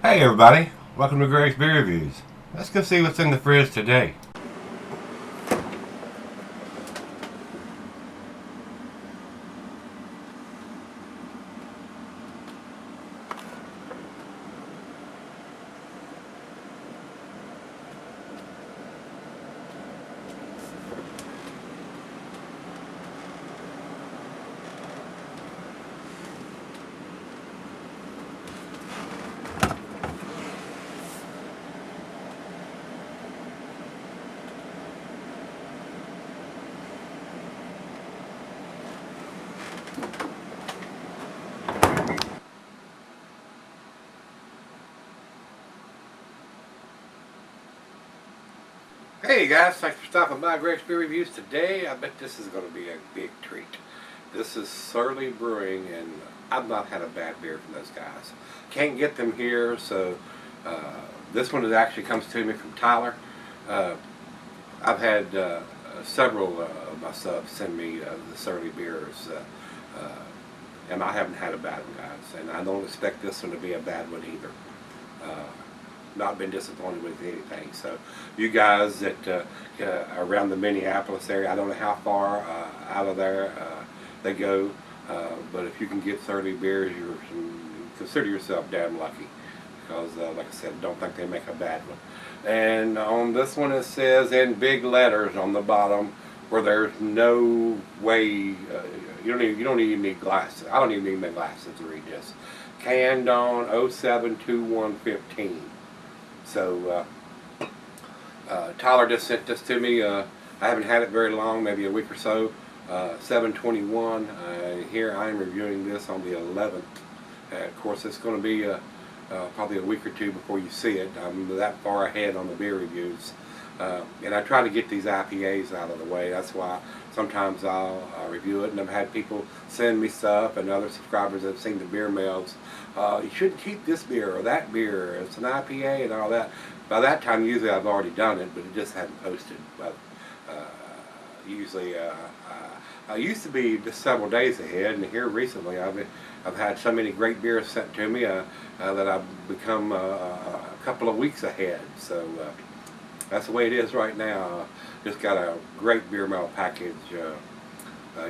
Hey everybody, welcome to Gregsbeerreviews. Let's go see what's in the fridge today. Hey guys, thanks for stopping by Gregsbeerreviews today. I bet this is going to be a big treat. This is Surly Brewing, and I've not had a bad beer from those guys. Can't get them here, so this one actually comes to me from Tyler. I've had several of my subs send me the Surly beers, and I haven't had a bad one, guys. And I don't expect this one to be a bad one either. Not been disappointed with anything. So you guys that around the Minneapolis area, I don't know how far out of there they go, but if you can get 30 beers, you consider yourself damn lucky, because like I said, don't think they make a bad one. And on this one it says in big letters on the bottom, where there's no way you don't even need glasses. I don't even need my glasses to read this. Canned on 07/21/15. So Tyler just sent this to me. I haven't had it very long, maybe a week or so. 7/21. Here I am reviewing this on the 11th. Of course, it's going to be probably a week or two before you see it. I'm that far ahead on the beer reviews. And I try to get these IPAs out of the way. That's why sometimes I'll review it. And I've had people send me stuff, and other subscribers have seen the beer mails. You shouldn't keep this beer or that beer. It's an IPA and all that. By that time, usually I've already done it, but it just hadn't posted. But usually, I used to be just several days ahead, and here recently I've had so many great beers sent to me that I've become a couple of weeks ahead. So that's the way it is right now. Just got a great beer mail package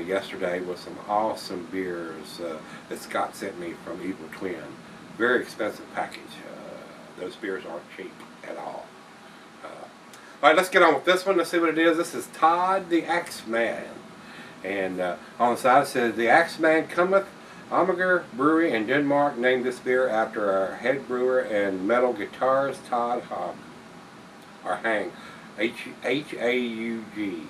yesterday with some awesome beers that Scott sent me from Evil Twin. Very expensive package. Those beers aren't cheap at all. Alright, let's get on with this one. Let's see what it is. This is Todd the Axeman. And on the side it says, the Axeman cometh. Anheuser-Busch Brewery in Denmark named this beer after our head brewer and metal guitarist Todd Hang. H-A-U-G.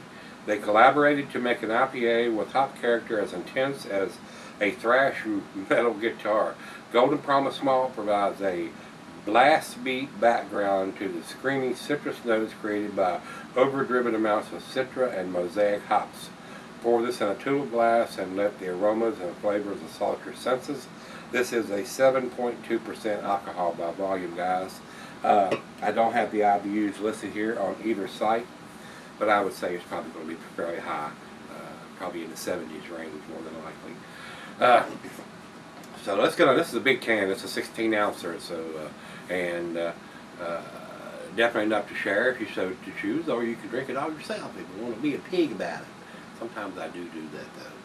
They collaborated to make an IPA with hop character as intense as a thrash metal guitar. Golden Promise malt provides a blast beat background to the screaming citrus notes created by overdriven amounts of Citra and Mosaic hops. Pour this in a tube glass and let the aromas and flavors assault your senses. This is a 7.2% alcohol by volume, guys. I don't have the IBUs listed here on either site, but I would say it's probably going to be fairly high, probably in the 70s range more than likely. So let's get on. This is a big can. It's a 16 ouncer, so definitely enough to share if you so to choose, or you can drink it all yourself if you want to be a pig about it. Sometimes I do that though,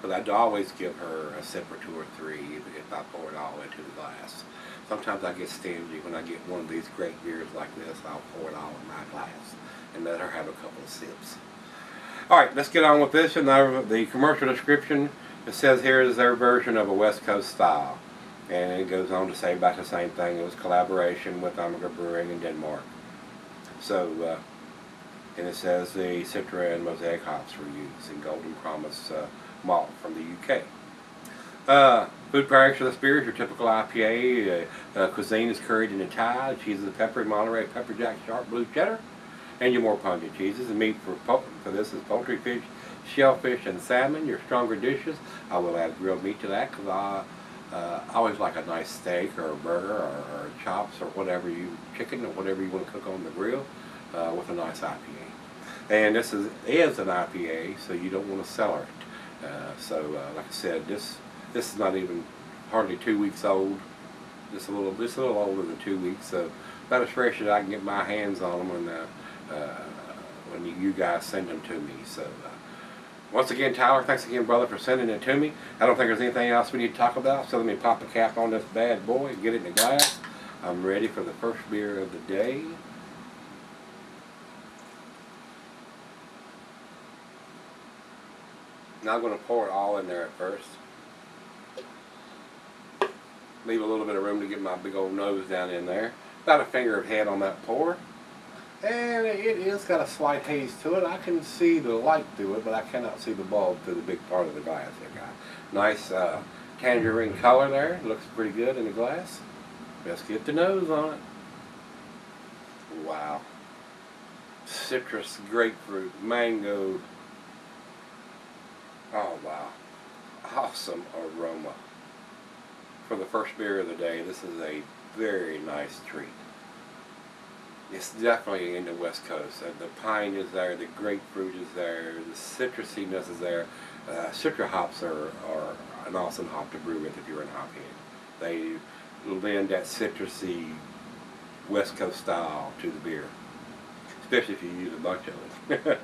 but I'd always give her a sip or two or three if I pour it all into the glass. Sometimes I get stingy when I get one of these great beers like this. I'll pour it all in my glass and let her have a couple of sips. Alright, let's get on with this. And the commercial description, it says here is their version of a West Coast style. And it goes on to say about the same thing. It was collaboration with Anheuser-Busch Brewing in Denmark. So, and it says the Citra and Mosaic hops were used in Golden Promise malt from the UK. Food pairings for this beer is your typical IPA. Cuisine is curried in a Thai. Cheese is peppery Monterey, pepper jack, sharp blue cheddar, and your more pungent cheeses. The meat for this is poultry, fish, shellfish, and salmon. Your stronger dishes, I will add grilled meat to that, because I always like a nice steak or a burger or chops or whatever chicken or whatever you want to cook on the grill with a nice IPA. And this is an IPA, so you don't want to cellar it. Like I said, this is not even hardly 2 weeks old. just a little older than 2 weeks, so about as fresh as I can get my hands on them when you guys send them to me. So once again, Tyler, thanks again, brother, for sending it to me. I don't think there's anything else we need to talk about, so let me pop a cap on this bad boy and get it in the glass. I'm ready for the first beer of the day. Now I'm going to pour it all in there at first. Leave a little bit of room to get my big old nose down in there. About a finger of head on that pour. And it is got a slight haze to it. I can see the light through it, but I cannot see the bulb through the big part of the glass here, guys. Nice tangerine color there. Looks pretty good in the glass. Let's get the nose on it. Wow. Citrus, grapefruit, mango. Oh, wow. Awesome aroma. For the first beer of the day, this is a very nice treat. It's definitely in the West Coast. The pine is there, the grapefruit is there, the citrusiness is there. Citra hops are an awesome hop to brew with if you're in hophead. They lend that citrusy West Coast style to the beer, especially if you use a bunch of them.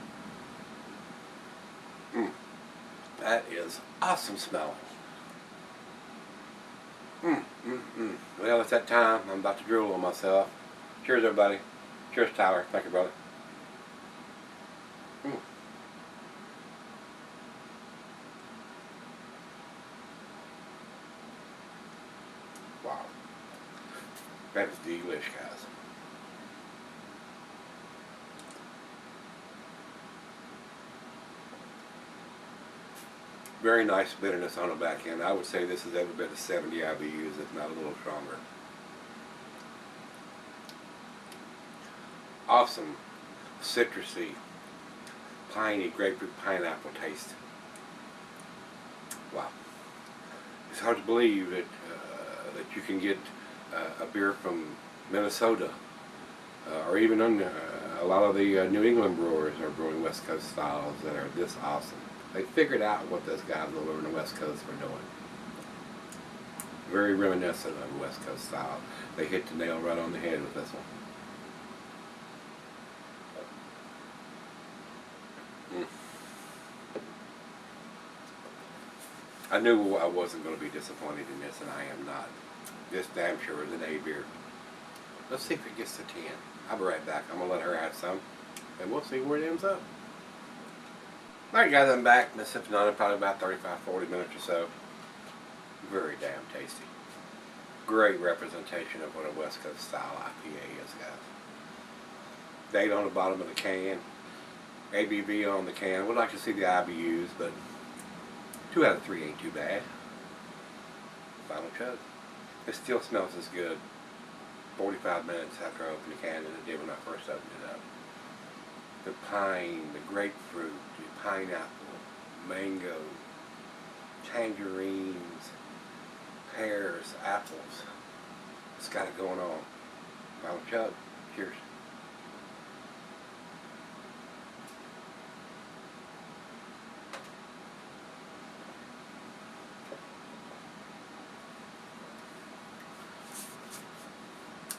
That is awesome smell. Well, it's that time. I'm about to drool on myself. Cheers, everybody. Cheers, Tyler. Thank you, brother. Wow. That is delish, guys. Very nice bitterness on the back end. I would say this is every bit of 70 IBUs, if not a little stronger. Awesome, citrusy, piney, grapefruit, pineapple taste. Wow. It's hard to believe that you can get a beer from Minnesota, or even a lot of the New England brewers are brewing West Coast styles that are this awesome. They figured out what those guys over in the West Coast were doing. Very reminiscent of the West Coast style. They hit the nail right on the head with this one. I knew I wasn't going to be disappointed in this, and I am not. This damn sure is an A beer. Let's see if it gets to 10. I'll be right back. I'm going to let her add some, and we'll see where it ends up. Alright guys, I'm back. Been sipping on it probably about 35-40 minutes or so. Very damn tasty. Great representation of what a West Coast style IPA is, guys. Date on the bottom of the can. ABV on the can. Would like to see the IBUs, but 2 out of 3 ain't too bad. Final chug. It still smells as good 45 minutes after I opened the can as it did when I first opened it up. The pine, the grapefruit, the pineapple, mango, tangerines, pears, apples. It's got it going on. Final chug. Cheers.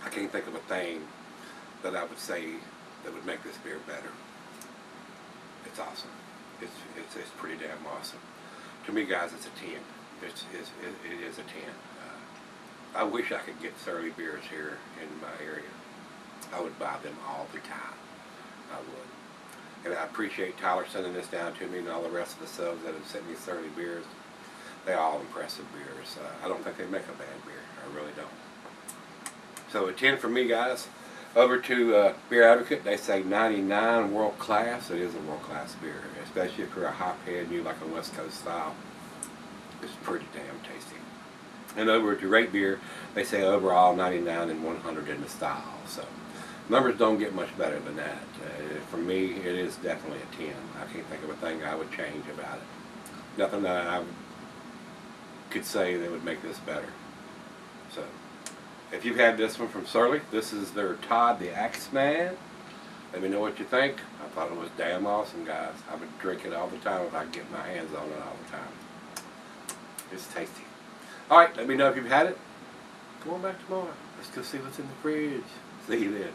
I can't think of a thing that I would say that would make this beer better. It's awesome. It's pretty damn awesome. To me, guys, it's a 10. It is a 10. I wish I could get Surly beers here in my area. I would buy them all the time. I would. And I appreciate Tyler sending this down to me and all the rest of the subs that have sent me Surly beers. They're all impressive beers. I don't think they make a bad beer. I really don't. So a 10 for me, guys. Over to Beer Advocate, they say 99, world class. It is a world class beer, especially if you're a hophead and you like a West Coast style. It's pretty damn tasty. And over to Rate Beer, they say overall 99 and 100 in the style. So numbers don't get much better than that. For me, it is definitely a 10. I can't think of a thing I would change about it. Nothing that I could say that would make this better. So if you've had this one from Surly, this is their Todd the Axeman. Let me know what you think. I thought it was damn awesome, guys. I would drink it all the time if I could get my hands on it all the time. It's tasty. Alright, let me know if you've had it. Come on back tomorrow. Let's go see what's in the fridge. See you then.